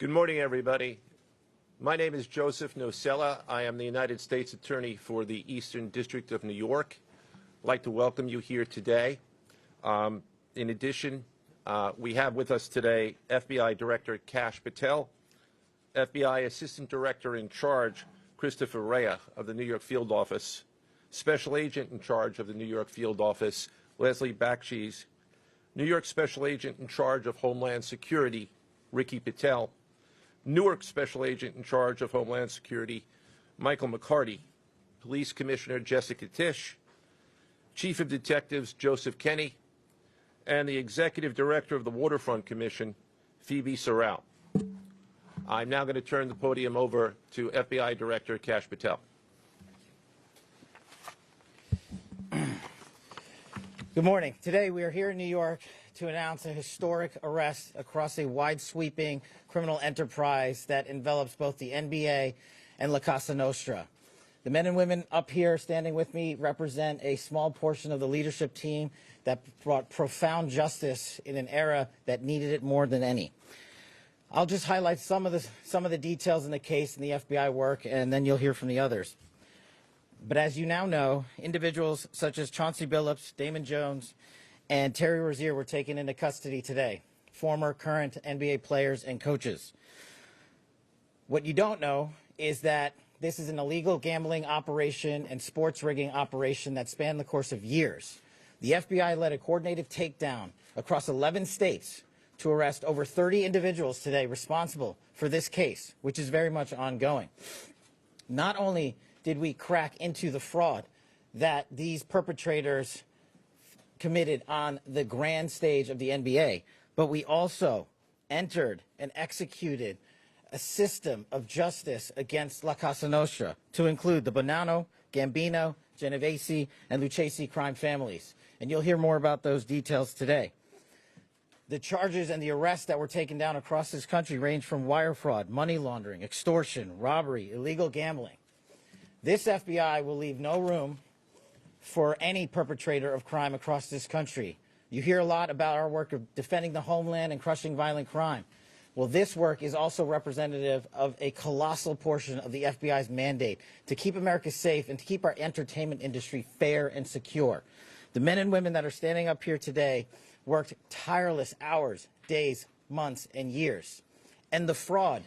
Good morning, everybody. My name is Joseph Nocella. I am the United States Attorney for the Eastern District of New York. I'd like to welcome you here today. In addition, we have with us today FBI Director Kash Patel, FBI Assistant Director in Charge Christopher Rea of the New York Field Office, Special Agent in Charge of the New York Field Office Leslie Bakshi's, New York Special Agent in Charge of Homeland Security Ricky Patel, Newark Special Agent in Charge of Homeland Security Michael McCarty, Police Commissioner Jessica Tisch, Chief of Detectives Joseph Kenny, and the Executive Director of the Waterfront Commission, Phoebe Sorrell. I'm now going to turn the podium over to FBI Director Kash Patel. Good morning. Today we are here in New York to announce a historic arrest across a wide-sweeping criminal enterprise that envelops both the NBA and La Cosa Nostra. The men and women up here standing with me represent a small portion of the leadership team that brought profound justice in an era that needed it more than any. I'll just highlight some of the details in the case and the FBI work, and then you'll hear from the others. But as you now know, individuals such as Chauncey Billups, Damon Jones, and Terry Rozier were taken into custody today, former, current NBA players and coaches. What you don't know is that this is an illegal gambling operation and sports rigging operation that spanned the course of years. The FBI led a coordinated takedown across 11 states to arrest over 30 individuals today responsible for this case, which is very much ongoing. Not only did we crack into the fraud that these perpetrators committed on the grand stage of the NBA, but we also entered and executed a system of justice against La Cosa Nostra to include the Bonanno, Gambino, Genovese, and Lucchese crime families. And you'll hear more about those details today. The charges and the arrests that were taken down across this country range from wire fraud, money laundering, extortion, robbery, illegal gambling. This FBI will leave no room for any perpetrator of crime across this country. You hear a lot about our work of defending the homeland and crushing violent crime. Well, this work is also representative of a colossal portion of the FBI's mandate to keep America safe and to keep our entertainment industry fair and secure. The men and women that are standing up here today worked tireless hours, days, months, and years. And the fraud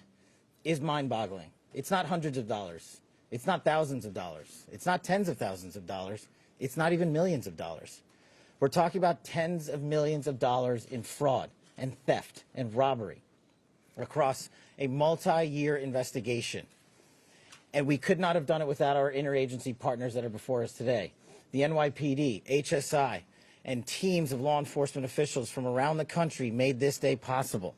is mind-boggling. It's not hundreds of dollars. It's not thousands of dollars. It's not tens of thousands of dollars. It's not even millions of dollars. We're talking about tens of millions of dollars in fraud and theft and robbery across a multi-year investigation. And we could not have done it without our interagency partners that are before us today. The NYPD, HSI, and teams of law enforcement officials from around the country made this day possible.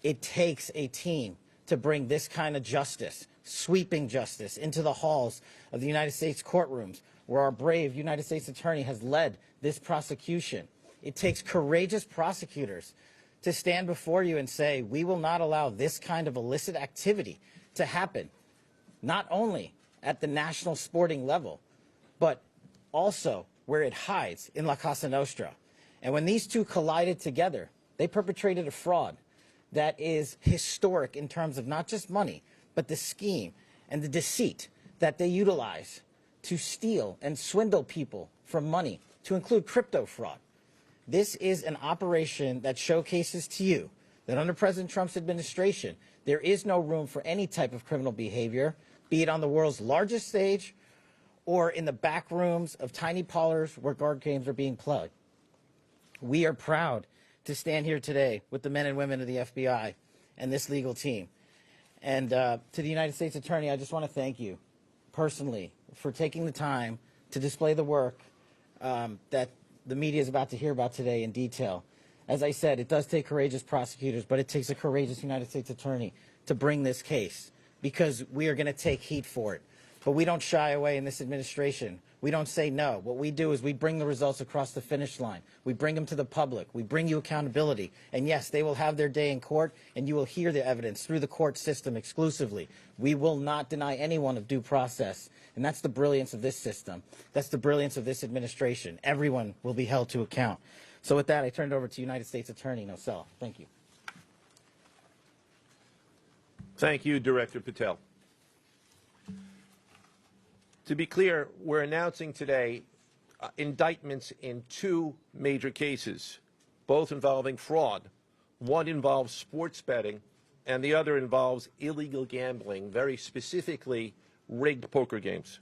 It takes a team to bring this kind of justice, sweeping justice, into the halls of the United States courtrooms, where our brave United States Attorney has led this prosecution. It takes courageous prosecutors to stand before you and say, we will not allow this kind of illicit activity to happen, not only at the national sporting level, but also where it hides in La Cosa Nostra. And when these two collided together, they perpetrated a fraud that is historic in terms of not just money, but the scheme and the deceit that they utilize to steal and swindle people for money, to include crypto fraud. This is an operation that showcases to you that under President Trump's administration, there is no room for any type of criminal behavior, be it on the world's largest stage or in the back rooms of tiny parlors where card games are being played. We are proud to stand here today with the men and women of the FBI and this legal team. And to the United States Attorney, I just want to thank you personally for taking the time to display the work that the media is about to hear about today in detail. As I said, it does take courageous prosecutors, but it takes a courageous United States Attorney to bring this case, because we are going to take heat for it. But we don't shy away in this administration. We don't say no. What we do is we bring the results across the finish line. We bring them to the public. We bring you accountability. And yes, they will have their day in court, and you will hear the evidence through the court system exclusively. We will not deny anyone of due process. And that's the brilliance of this system. That's the brilliance of this administration. Everyone will be held to account. So with that, I turn it over to United States Attorney Nocella. Thank you. Thank you, Director Patel. To be clear, we're announcing today indictments in two major cases, both involving fraud. One involves sports betting, and the other involves illegal gambling, very specifically rigged poker games.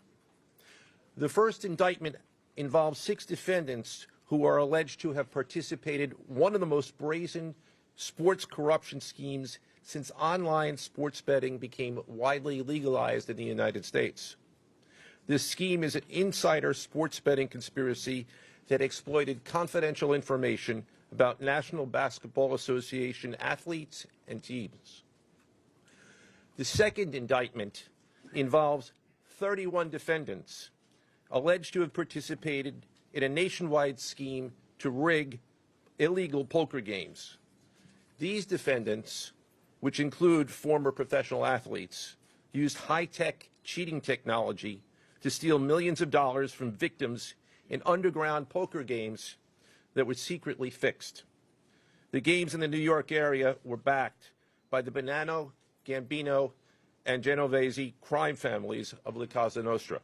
The first indictment involves 6 defendants who are alleged to have participated in one of the most brazen sports corruption schemes since online sports betting became widely legalized in the United States. This scheme is an insider sports betting conspiracy that exploited confidential information about National Basketball Association athletes and teams. The second indictment involves 31 defendants alleged to have participated in a nationwide scheme to rig illegal poker games. These defendants, which include former professional athletes, used high-tech cheating technology to steal millions of dollars from victims in underground poker games that were secretly fixed. The games in the New York area were backed by the Bonanno, Gambino, and Genovese crime families of La Cosa Nostra.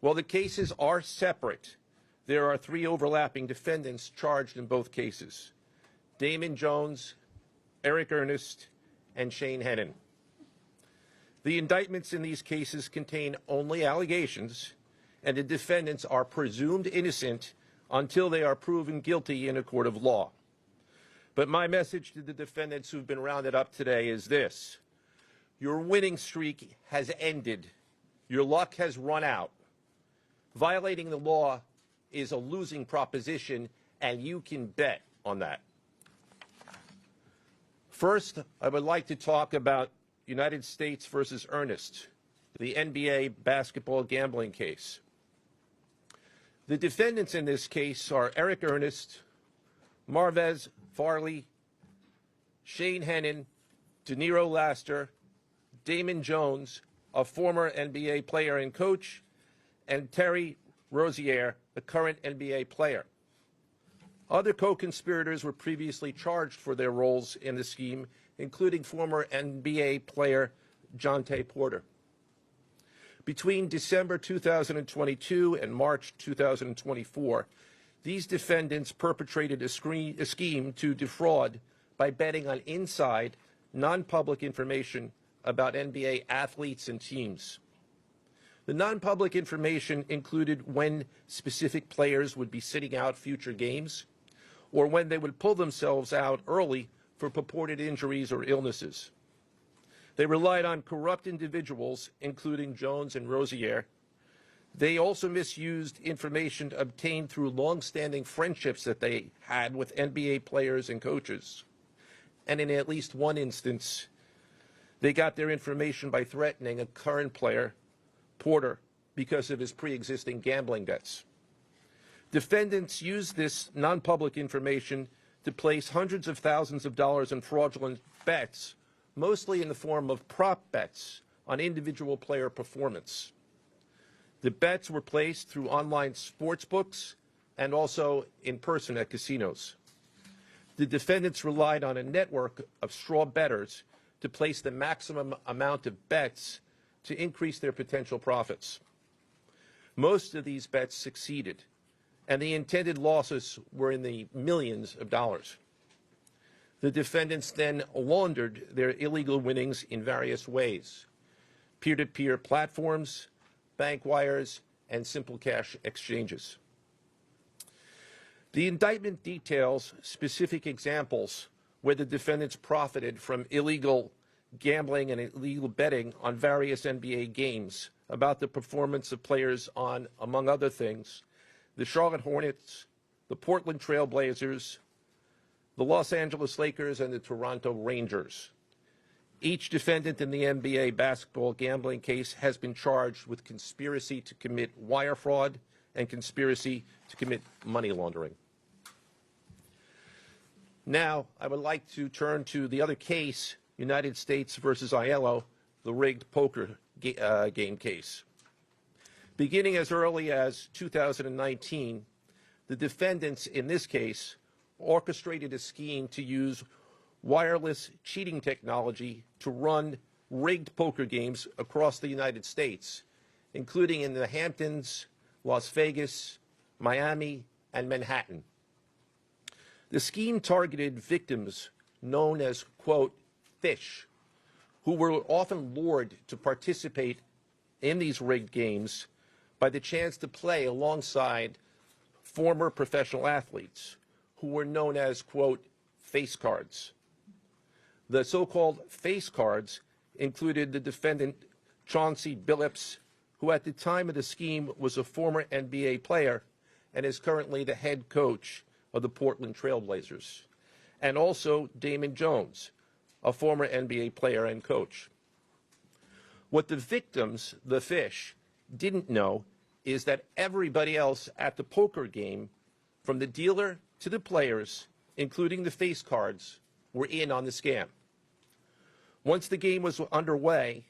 While the cases are separate, there are 3 overlapping defendants charged in both cases: Damon Jones, Eric Ernest, and Shane Hennon. The indictments in these cases contain only allegations, and the defendants are presumed innocent until they are proven guilty in a court of law. But my message to the defendants who've been rounded up today is this: your winning streak has ended. Your luck has run out. Violating the law is a losing proposition, and you can bet on that. First, I would like to talk about United States versus Ernest, the NBA basketball gambling case. The defendants in this case are Eric Ernest, Marvez Farley, Shane Hennon, De Niro Laster, Damon Jones, a former NBA player and coach, and Terry Rozier, a current NBA player. Other co-conspirators were previously charged for their roles in the scheme, including former NBA player Jontay Porter. Between December 2022 and March 2024, these defendants perpetrated a scheme to defraud by betting on inside, non-public information about NBA athletes and teams. The non-public information included when specific players would be sitting out future games, or when they would pull themselves out early for purported injuries or illnesses. They relied on corrupt individuals, including Jones and Rozier. They also misused information obtained through long-standing friendships that they had with NBA players and coaches. And in at least one instance, they got their information by threatening a current player, Porter, because of his pre-existing gambling debts. Defendants used this non-public information to place hundreds of thousands of dollars in fraudulent bets, mostly in the form of prop bets on individual player performance. The bets were placed through online sports books and also in person at casinos. The defendants relied on a network of straw bettors to place the maximum amount of bets to increase their potential profits. Most of these bets succeeded, and the intended losses were in the millions of dollars. The defendants then laundered their illegal winnings in various ways: peer-to-peer platforms, bank wires, and simple cash exchanges. The indictment details specific examples where the defendants profited from illegal gambling and illegal betting on various NBA games about the performance of players on, among other things, the Charlotte Hornets, the Portland Trail Blazers, the Los Angeles Lakers, and the Toronto Rangers. Each defendant in the NBA basketball gambling case has been charged with conspiracy to commit wire fraud and conspiracy to commit money laundering. Now, I would like to turn to the other case, United States versus Aiello, the rigged poker game case. Beginning as early as 2019, the defendants in this case orchestrated a scheme to use wireless cheating technology to run rigged poker games across the United States, including in the Hamptons, Las Vegas, Miami, and Manhattan. The scheme targeted victims known as, quote, fish, who were often lured to participate in these rigged games by the chance to play alongside former professional athletes who were known as, quote, face cards. The so-called face cards included the defendant Chauncey Billups, who at the time of the scheme was a former NBA player and is currently the head coach of the Portland Trail Blazers, and also Damon Jones, a former NBA player and coach. What the victims, the fish, didn't know is that everybody else at the poker game, from the dealer to the players, including the face cards, were in on the scam. Once the game was underway,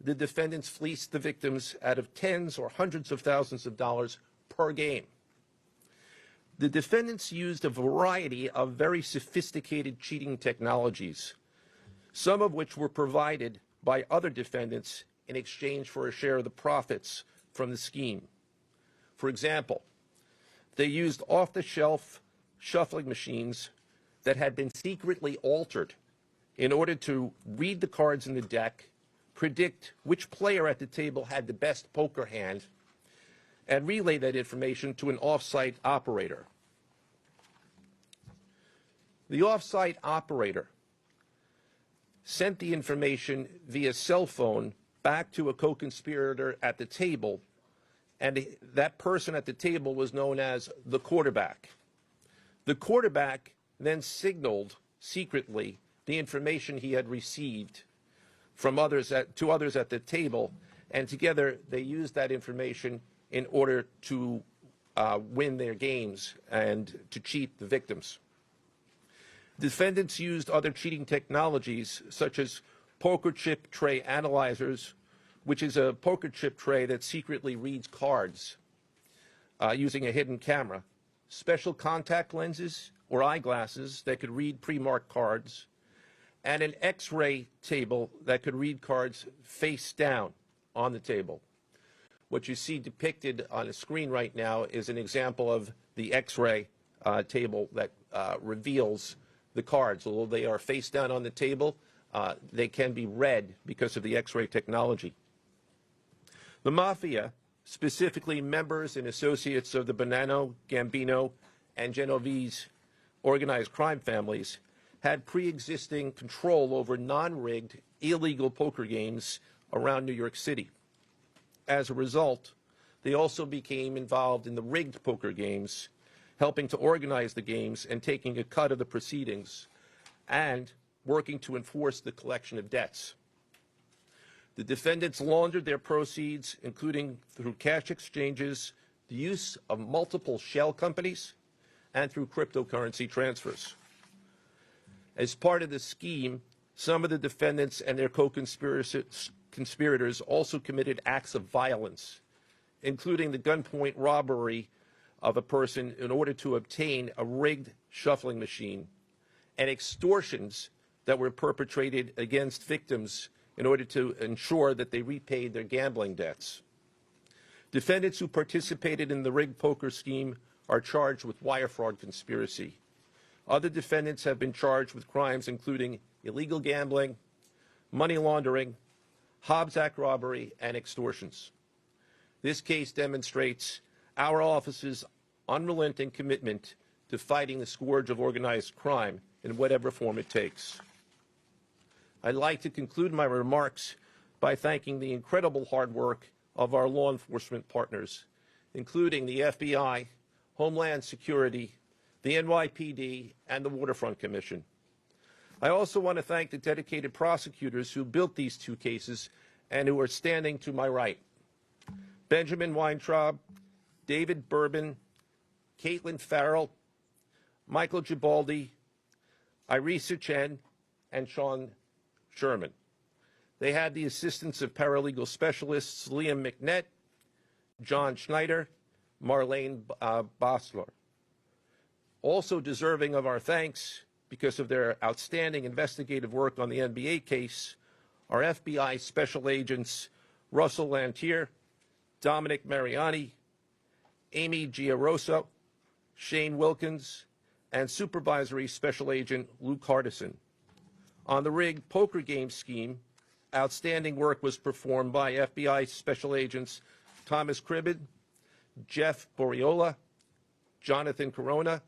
the defendants fleeced the victims out of tens or hundreds of thousands of dollars per game. The defendants used a variety of very sophisticated cheating technologies, some of which were provided by other defendants in exchange for a share of the profits from the scheme. For example, they used off-the-shelf shuffling machines that had been secretly altered in order to read the cards in the deck, predict which player at the table had the best poker hand, and relay that information to an off-site operator. The off-site operator sent the information via cell phone back to a co-conspirator at the table, and that person at the table was known as the quarterback. The quarterback then signaled secretly the information he had received from to others at the table, and together they used that information in order to win their games and to cheat the victims. Defendants used other cheating technologies such as poker chip tray analyzers, which is a poker chip tray that secretly reads cards using a hidden camera, special contact lenses or eyeglasses that could read pre-marked cards, and an X-ray table that could read cards face down on the table. What you see depicted on the screen right now is an example of the X-ray table that reveals the cards. Although they are face down on the table, they can be read because of the X-ray technology. The Mafia, specifically members and associates of the Bonanno, Gambino, and Genovese organized crime families, had pre-existing control over non-rigged, illegal poker games around New York City. As a result, they also became involved in the rigged poker games, helping to organize the games and taking a cut of the proceedings, and working to enforce the collection of debts. The defendants laundered their proceeds, including through cash exchanges, the use of multiple shell companies, and through cryptocurrency transfers. As part of the scheme, some of the defendants and their co-conspirators also committed acts of violence, including the gunpoint robbery of a person in order to obtain a rigged shuffling machine, and extortions that were perpetrated against victims in order to ensure that they repaid their gambling debts. Defendants who participated in the rigged poker scheme are charged with wire fraud conspiracy. Other defendants have been charged with crimes including illegal gambling, money laundering, Hobbs Act robbery, and extortions. This case demonstrates our office's unrelenting commitment to fighting the scourge of organized crime in whatever form it takes. I'd like to conclude my remarks by thanking the incredible hard work of our law enforcement partners, including the FBI, Homeland Security, the NYPD, and the Waterfront Commission. I also want to thank the dedicated prosecutors who built these two cases and who are standing to my right: Benjamin Weintraub, David Bourbon, Caitlin Farrell, Michael Gibaldi, Irisa Chen, and Sean Sherman. They had the assistance of paralegal specialists Liam McNett, John Schneider, Marlene Bosler. Also deserving of our thanks because of their outstanding investigative work on the NBA case are FBI Special Agents Russell Lantier, Dominic Mariani, Amy Giaroso, Shane Wilkins, and Supervisory Special Agent Luke Hardison. On the rigged poker game scheme, outstanding work was performed by FBI Special Agents Thomas Cribbin, Jeff Boriola, Jonathan Corona,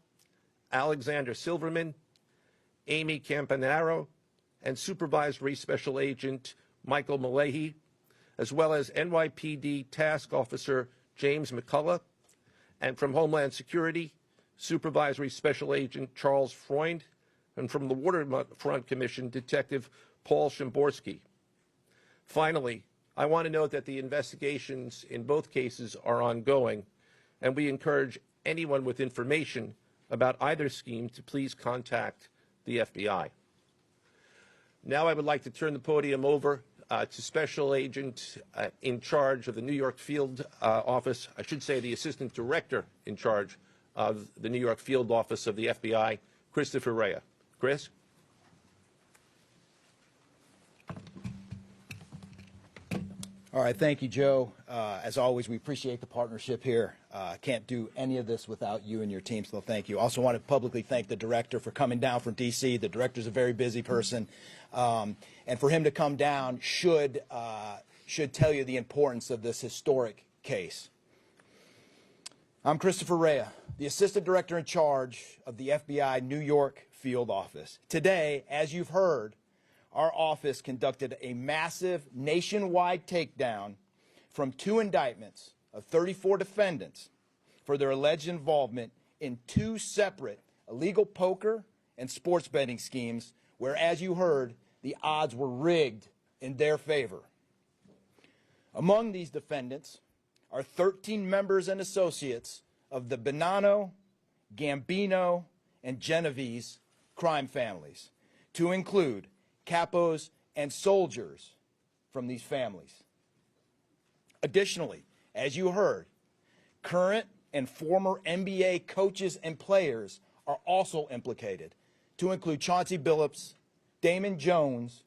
Alexander Silverman, Amy Campanaro, and Supervisory Special Agent Michael Malahy, as well as NYPD Task Officer James McCullough, and from Homeland Security, Supervisory Special Agent Charles Freund, and from the Waterfront Commission, Detective Paul Shimborski. Finally, I want to note that the investigations in both cases are ongoing, and we encourage anyone with information about either scheme to please contact the FBI. Now I would like to turn the podium over to Special Agent in charge of the New York Field Office, I should say the Assistant Director in charge of the New York Field Office of the FBI, Christopher Rea. Chris? All right, thank you, Joe. As always, we appreciate the partnership here. Can't do any of this without you and your team, so thank you. Also want to publicly thank the director for coming down from D.C. The director's a very busy person, and for him to come down should tell you the importance of this historic case. I'm Christopher Rea, the Assistant Director in charge of the FBI New York Field Office. Today, as you've heard, our office conducted a massive nationwide takedown from 2 indictments of 34 defendants for their alleged involvement in 2 separate illegal poker and sports betting schemes where, as you heard, the odds were rigged in their favor. Among these defendants are 13 members and associates of the Bonanno, Gambino, and Genovese crime families, to include capos and soldiers from these families. Additionally, as you heard, current and former NBA coaches and players are also implicated, to include Chauncey Billups, Damon Jones,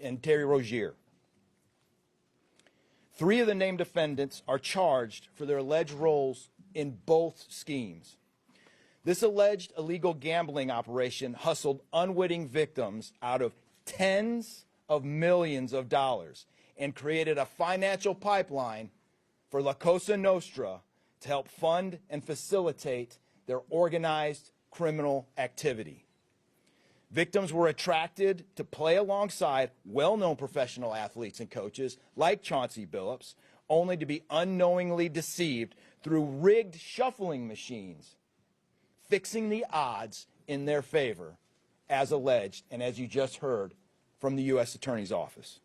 and Terry Rozier. 3 of the named defendants are charged for their alleged roles in both schemes. This alleged illegal gambling operation hustled unwitting victims out of tens of millions of dollars and created a financial pipeline for La Cosa Nostra to help fund and facilitate their organized criminal activity. Victims were attracted to play alongside well-known professional athletes and coaches like Chauncey Billups, only to be unknowingly deceived through rigged shuffling machines, fixing the odds in their favor, as alleged and as you just heard from the U.S. Attorney's Office.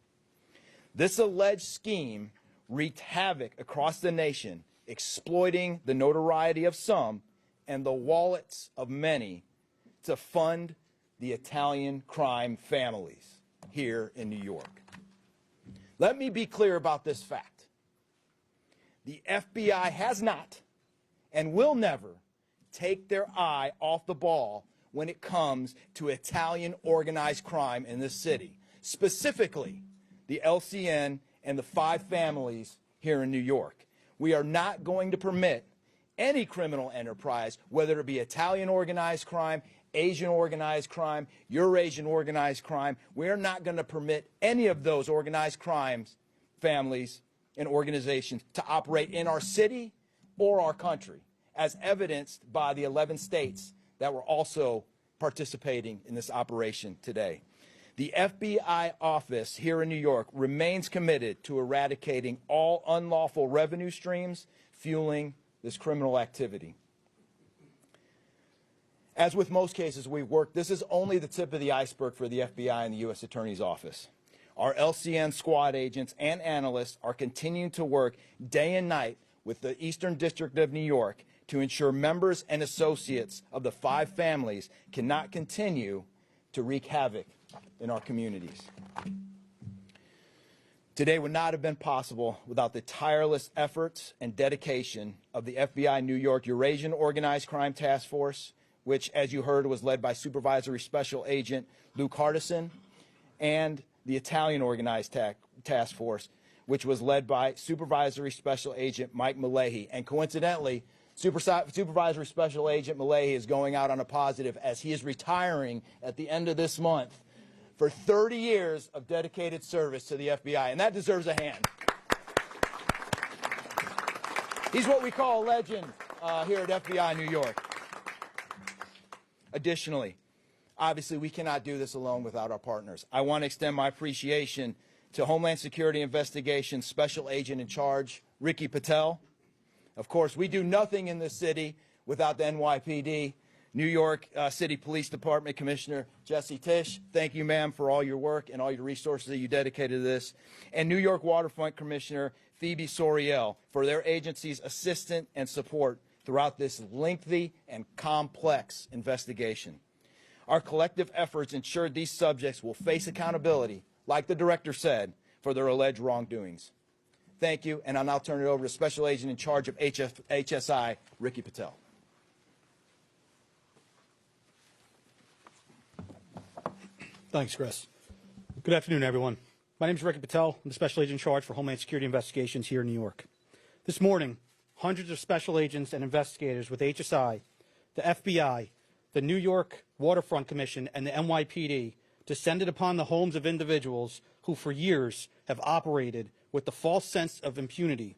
This alleged scheme wreaked havoc across the nation, exploiting the notoriety of some and the wallets of many to fund the Italian crime families here in New York. Let me be clear about this fact. The FBI has not and will never take their eye off the ball when it comes to Italian organized crime in this city, specifically the LCN and the 5 families here in New York. We are not going to permit any criminal enterprise, whether it be Italian organized crime, Asian organized crime, Eurasian organized crime. We're not going to permit any of those organized crimes, families, and organizations to operate in our city or our country, as evidenced by the 11 states that were also participating in this operation today. The FBI office here in New York remains committed to eradicating all unlawful revenue streams fueling this criminal activity. As with most cases we've worked, this is only the tip of the iceberg for the FBI and the U.S. Attorney's Office. Our LCN squad agents and analysts are continuing to work day and night with the Eastern District of New York to ensure members and associates of the 5 families cannot continue to wreak havoc in our communities. Today would not have been possible without the tireless efforts and dedication of the FBI New York Eurasian Organized Crime Task Force, which, as you heard, was led by Supervisory Special Agent Luke Hardison, and the Italian Organized Task Force, which was led by Supervisory Special Agent Mike Malahi. And coincidentally, Supervisory Special Agent Malahi is going out on a positive as he is retiring at the end of this month for 30 years of dedicated service to the FBI, and that deserves a hand. He's what we call a legend here at FBI New York. Additionally, obviously, we cannot do this alone without our partners. I want to extend my appreciation to Homeland Security Investigations Special Agent in Charge, Ricky Patel. Of course, we do nothing in this city without the NYPD. New York City Police Department Commissioner Jesse Tisch, thank you, ma'am, for all your work and all your resources that you dedicated to this. And New York Waterfront Commissioner Phoebe Soriel for their agency's assistance and support throughout this lengthy and complex investigation. Our collective efforts ensured these subjects will face accountability, like the director said, for their alleged wrongdoings. Thank you, and I'll now turn it over to Special Agent in Charge of HSI, Ricky Patel. Thanks, Chris. Good afternoon, everyone. My name is Ricky Patel. I'm the Special Agent in Charge for Homeland Security Investigations here in New York. This morning, hundreds of special agents and investigators with HSI, the FBI, the New York Waterfront Commission, and the NYPD descended upon the homes of individuals who for years have operated with the false sense of impunity,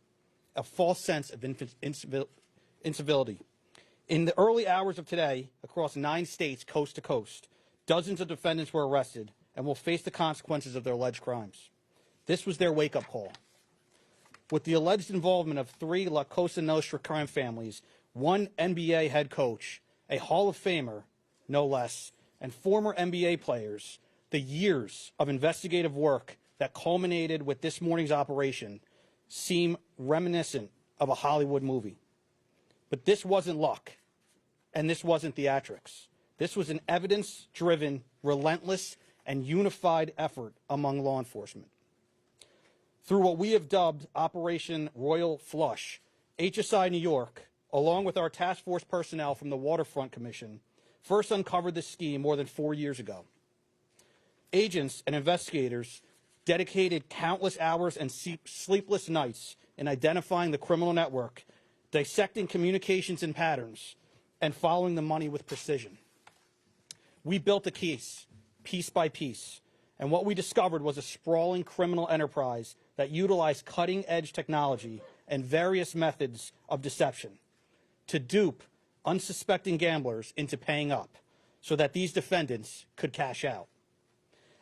a false sense of incivility. In the early hours of today, across 9 states coast to coast, dozens of defendants were arrested and will face the consequences of their alleged crimes. This was their wake-up call. With the alleged involvement of 3 La Cosa Nostra crime families, 1 NBA head coach, a Hall of Famer, no less, and former NBA players, the years of investigative work that culminated with this morning's operation seem reminiscent of a Hollywood movie. But this wasn't luck, and this wasn't theatrics. This was an evidence-driven, relentless, and unified effort among law enforcement. Through what we have dubbed Operation Royal Flush, HSI New York, along with our task force personnel from the Waterfront Commission, first uncovered this scheme more than 4 years ago. Agents and investigators dedicated countless hours and sleepless nights in identifying the criminal network, dissecting communications and patterns, and following the money with precision. We built a case, piece by piece, and what we discovered was a sprawling criminal enterprise that utilized cutting-edge technology and various methods of deception to dupe unsuspecting gamblers into paying up so that these defendants could cash out.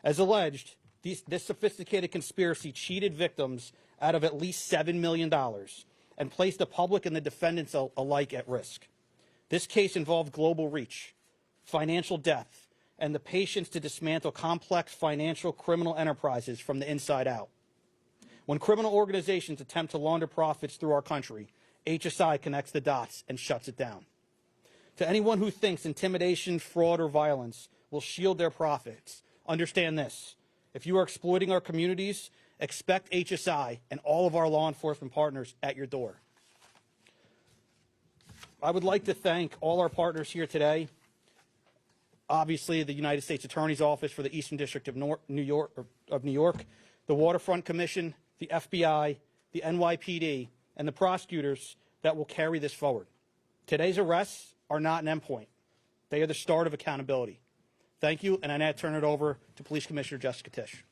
As alleged, this sophisticated conspiracy cheated victims out of at least $7 million and placed the public and the defendants alike at risk. This case involved global reach, financial depth, and the patience to dismantle complex financial criminal enterprises from the inside out. When criminal organizations attempt to launder profits through our country, HSI connects the dots and shuts it down. To anyone who thinks intimidation, fraud, or violence will shield their profits, understand this. If you are exploiting our communities, expect HSI and all of our law enforcement partners at your door. I would like to thank all our partners here today. Obviously, the United States Attorney's Office for the Eastern District of New York, the Waterfront Commission, the FBI, the NYPD, and the prosecutors that will carry this forward. Today's arrests are not an endpoint. They are the start of accountability. Thank you, and I now turn it over to Police Commissioner Jessica Tisch.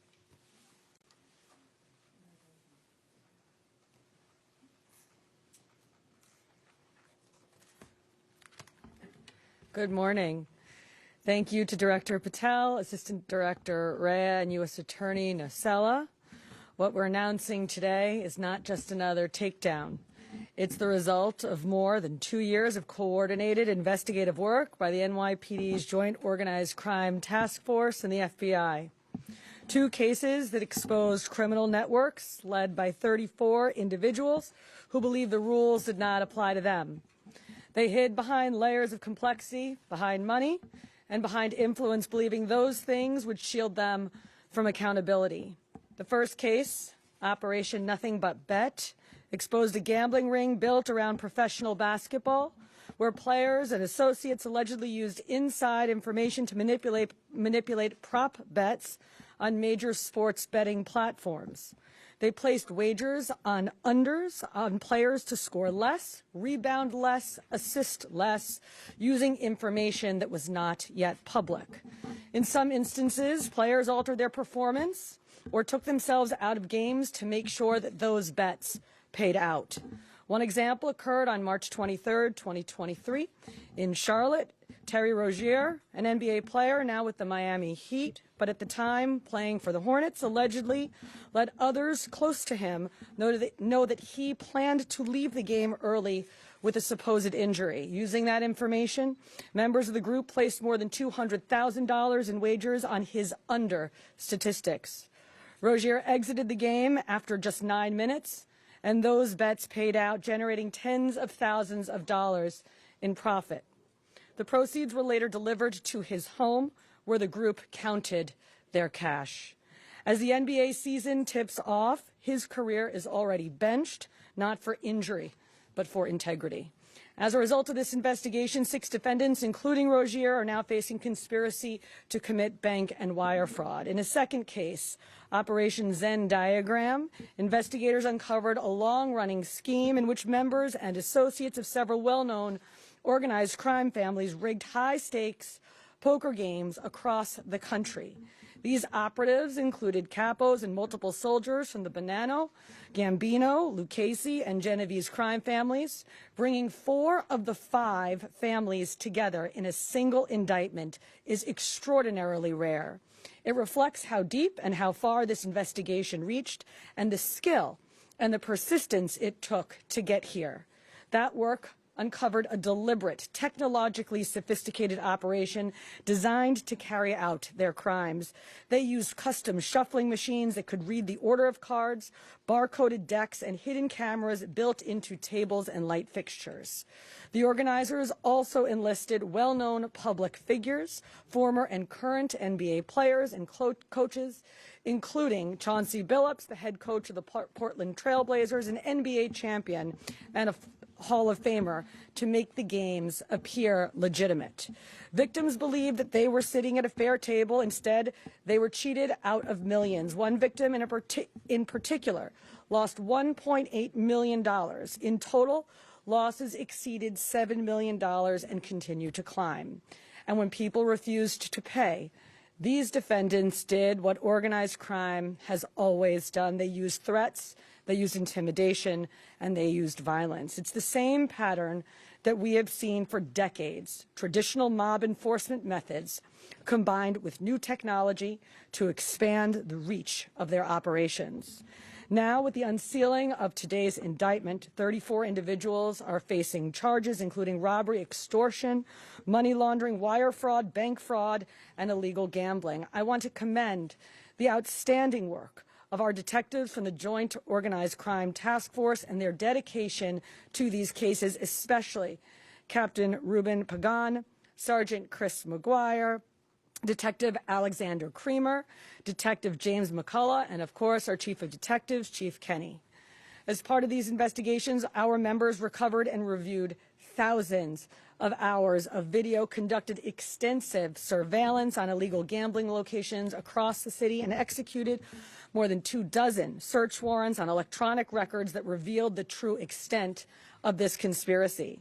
Good morning. Thank you to Director Patel, Assistant Director Rea, and U.S. Attorney Nocella. What we're announcing today is not just another takedown. It's the result of more than 2 years of coordinated investigative work by the NYPD's Joint Organized Crime Task Force and the FBI. 2 cases that exposed criminal networks led by 34 individuals who believed the rules did not apply to them. They hid behind layers of complexity, behind money, and behind influence, believing those things would shield them from accountability. The first case, Operation Nothing But Bet, exposed a gambling ring built around professional basketball, where players and associates allegedly used inside information to manipulate prop bets on major sports betting platforms. They placed wagers on unders on players to score less, rebound less, assist less, using information that was not yet public. In some instances, players altered their performance or took themselves out of games to make sure that those bets paid out. One example occurred on March 23, 2023, in Charlotte. Terry Rozier, an NBA player now with the Miami Heat, but at the time playing for the Hornets, allegedly let others close to him know that he planned to leave the game early with a supposed injury. Using that information, members of the group placed more than $200,000 in wagers on his under statistics. Rozier exited the game after just 9 minutes, and those bets paid out, generating tens of thousands of dollars in profit. The proceeds were later delivered to his home, where the group counted their cash. As the NBA season tips off, his career is already benched, not for injury, but for integrity. As a result of this investigation, 6 defendants, including Rozier, are now facing conspiracy to commit bank and wire fraud. In a second case, Operation Zen Diagram, investigators uncovered a long-running scheme in which members and associates of several well-known organized crime families rigged high-stakes poker games across the country. These operatives included capos and multiple soldiers from the Bonanno, Gambino, Lucchese, and Genovese crime families. Bringing 4 of the 5 families together in a single indictment is extraordinarily rare. It reflects how deep and how far this investigation reached and the skill and the persistence it took to get here. That work uncovered a deliberate, technologically sophisticated operation designed to carry out their crimes. They used custom shuffling machines that could read the order of cards, barcoded decks, and hidden cameras built into tables and light fixtures. The organizers also enlisted well-known public figures, former and current NBA players and coaches, including Chauncey Billups, the head coach of the Portland Trail Blazers, an NBA champion and a Hall of Famer, to make the games appear legitimate. Victims believed that they were sitting at a fair table. Instead, they were cheated out of millions. One victim in particular lost $1.8 million. In total, losses exceeded $7 million and continue to climb. And when people refused to pay, these defendants did what organized crime has always done. They used threats, they used intimidation, and they used violence. It's the same pattern that we have seen for decades. Traditional mob enforcement methods combined with new technology to expand the reach of their operations. Now, with the unsealing of today's indictment, 34 individuals are facing charges, including robbery, extortion, money laundering, wire fraud, bank fraud, and illegal gambling. I want to commend the outstanding work of our detectives from the Joint Organized Crime Task Force and their dedication to these cases, especially Captain Ruben Pagan, Sergeant Chris McGuire, Detective Alexander Creamer, Detective James McCullough, and of course our Chief of Detectives, Chief Kenny. As part of these investigations, our members recovered and reviewed thousands of hours of video, conducted extensive surveillance on illegal gambling locations across the city, and executed more than 24 search warrants on electronic records that revealed the true extent of this conspiracy.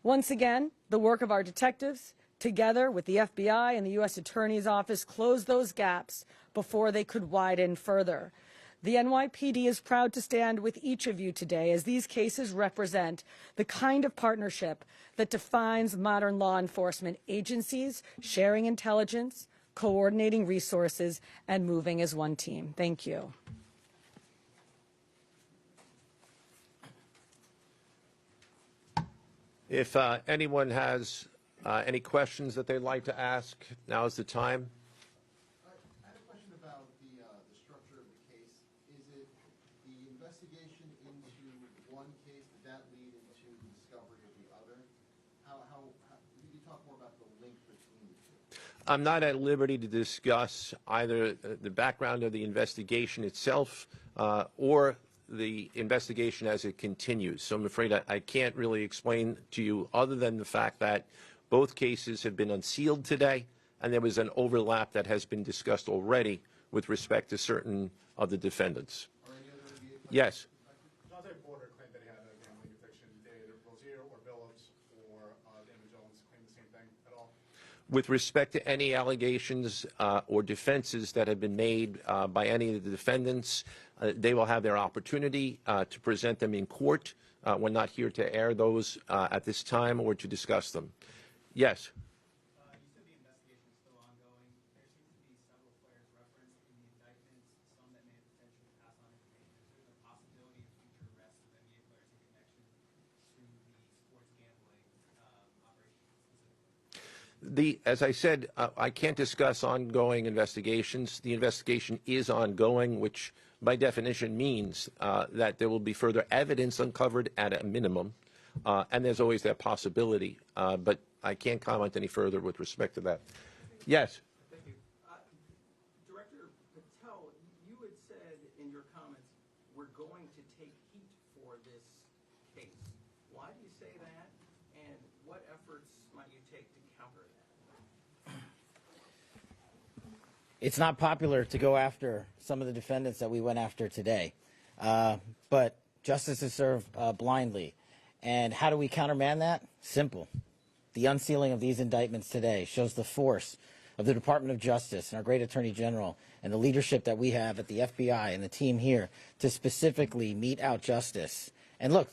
Once again, the work of our detectives, together with the FBI and the U.S. Attorney's Office, closed those gaps before they could widen further. The NYPD is proud to stand with each of you today, as these cases represent the kind of partnership that defines modern law enforcement agencies, sharing intelligence, coordinating resources, and moving as one team. Thank you. If anyone has any questions that they'd like to ask, now is the time. I have a question about the structure of the case. Is it the investigation into one case, did that lead into the discovery of the other? Can you talk more about the link between the two? I'm not at liberty to discuss either the background of the investigation itself or the investigation as it continues. So I'm afraid I can't really explain to you other than the fact that both cases have been unsealed today, and there was an overlap that has been discussed already with respect to certain of the defendants. Yes. Chauncey Border claimed that he had a gambling addiction. Did Rozier or Billups or Damon Jones claim the same thing at all? With respect to any allegations or defenses that have been made by any of the defendants, they will have their opportunity to present them in court. We're not here to air those at this time or to discuss them. Yes. You said the investigation is still ongoing. There seems to be several players referenced in the indictments, some that may have potentially pass on information. Is there a possibility of future arrests of NBA players in connection to the sports gambling operation specifically? As I said, I can't discuss ongoing investigations. The investigation is ongoing, which by definition means that there will be further evidence uncovered at a minimum, and there's always that possibility. But I can't comment any further with respect to that. Yes. Thank you. Director Patel, you had said in your comments, we're going to take heat for this case. Why do you say that, and what efforts might you take to counter that? It's not popular to go after some of the defendants that we went after today, but justice is served blindly. And how do we countermand that? Simple. The unsealing of these indictments today shows the force of the Department of Justice and our great Attorney General and the leadership that we have at the FBI and the team here to specifically mete out justice. And look,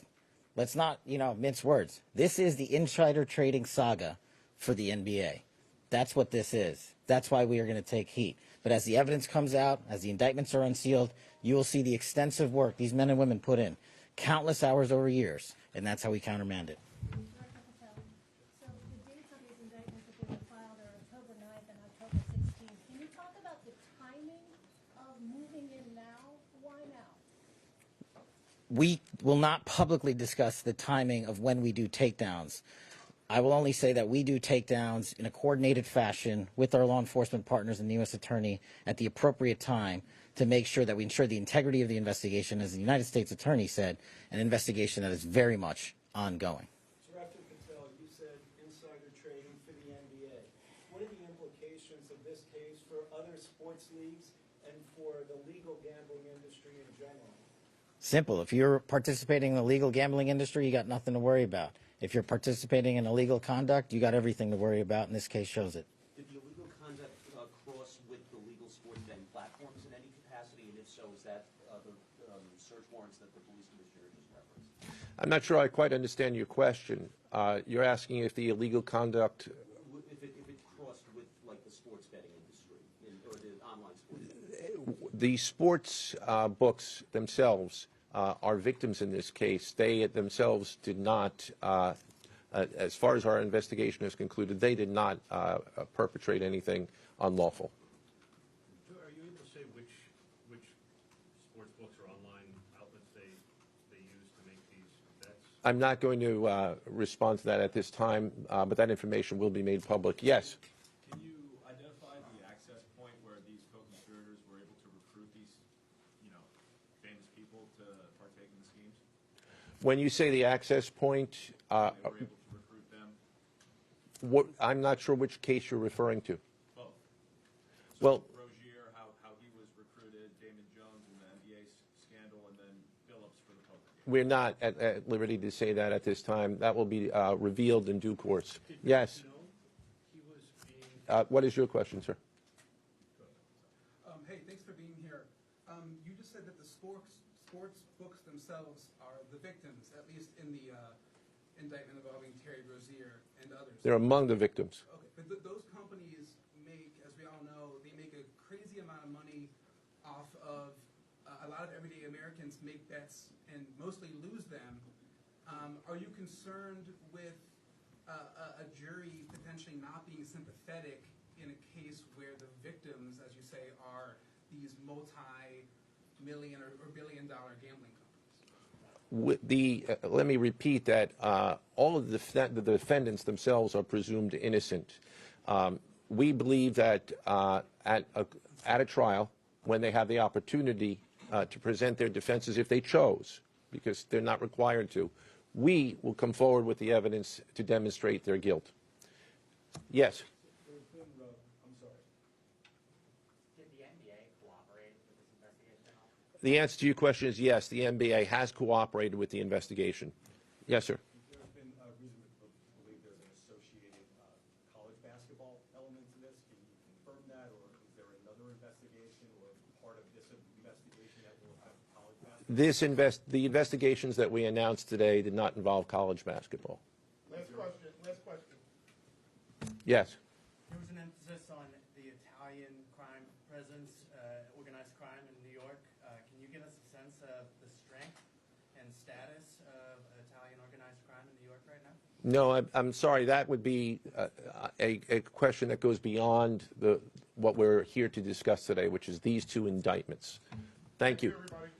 let's not, mince words. This is the insider trading saga for the NBA. That's what this is. That's why we are going to take heat. But as the evidence comes out, as the indictments are unsealed, you will see the extensive work these men and women put in, countless hours over years, and that's how we countermand it. Director Patel, so the dates on these indictments that they were filed are October 9th and October 16th. Can you talk about the timing of moving in now? Why now? We will not publicly discuss the timing of when we do takedowns. I will only say that we do takedowns in a coordinated fashion with our law enforcement partners and the U.S. Attorney at the appropriate time to make sure that we ensure the integrity of the investigation, as the United States Attorney said, an investigation that is very much ongoing. Director Patel, you said insider trading for the NBA. What are the implications of this case for other sports leagues and for the legal gambling industry in general? Simple. If you're participating in the legal gambling industry, you got nothing to worry about. If you're participating in illegal conduct, you got everything to worry about, and this case shows it. Did the illegal conduct cross with the legal sports betting platforms in any capacity? And if so, is that the search warrants that the police commissioner just referenced? I'm not sure I quite understand your question. You're asking if the illegal conduct... If it crossed with, like, the sports betting industry or the online sports betting? The sports books themselves are victims in this case. They themselves did not, as far as our investigation is concluded, they did not perpetrate anything unlawful. Are you able to say which sports books or online outlets they use to make these bets? I'm not going to respond to that at this time, but that information will be made public. Yes? Can you identify the access point where these co-conspirators were able to recruit these, famous people to partake in the schemes? When you say the access point, They were able to recruit them? I'm not sure which case you're referring to. Both. So Well, Rozier, how he was recruited, Damon Jones in the NBA scandal, and then Billups for the poker. we're not at liberty to say that at this time. That will be revealed in due course. Yes? He was being... What is your question, sir? Hey, thanks for being here. You just said that the sports books themselves are the victims, at least in the indictment involving Terry Rozier and others. They're among the victims. Okay, but those companies make, as we all know, they make a crazy amount of money off of a lot of everyday Americans make bets and mostly lose them. Are you concerned with a jury potentially not being sympathetic in a case where the victims, as you say, are these multi-million or billion-dollar gambling companies? Let me repeat that all of the defendants themselves are presumed innocent. We believe that at a trial, when they have the opportunity to present their defenses if they chose, because they're not required to. We will come forward with the evidence to demonstrate their guilt. Yes? I'm sorry. Did the NBA cooperate with this investigation at all? The answer to your question is yes, the NBA has cooperated with the investigation. Yes, sir. There's been a reason to believe there's an associated college basketball element to this. Can you confirm that, or is there another investigation or part of this investigation that will have college basketball? The investigations that we announced today did not involve college basketball. Last question, last question. Yes. There was an emphasis on the Italian crime presence, organized crime in New York. Can you give us a sense of the strength and status of Italian organized crime in New York right now? No, I'm sorry. That would be a question that goes beyond what we're here to discuss today, which is these two indictments. Thank you. Everybody.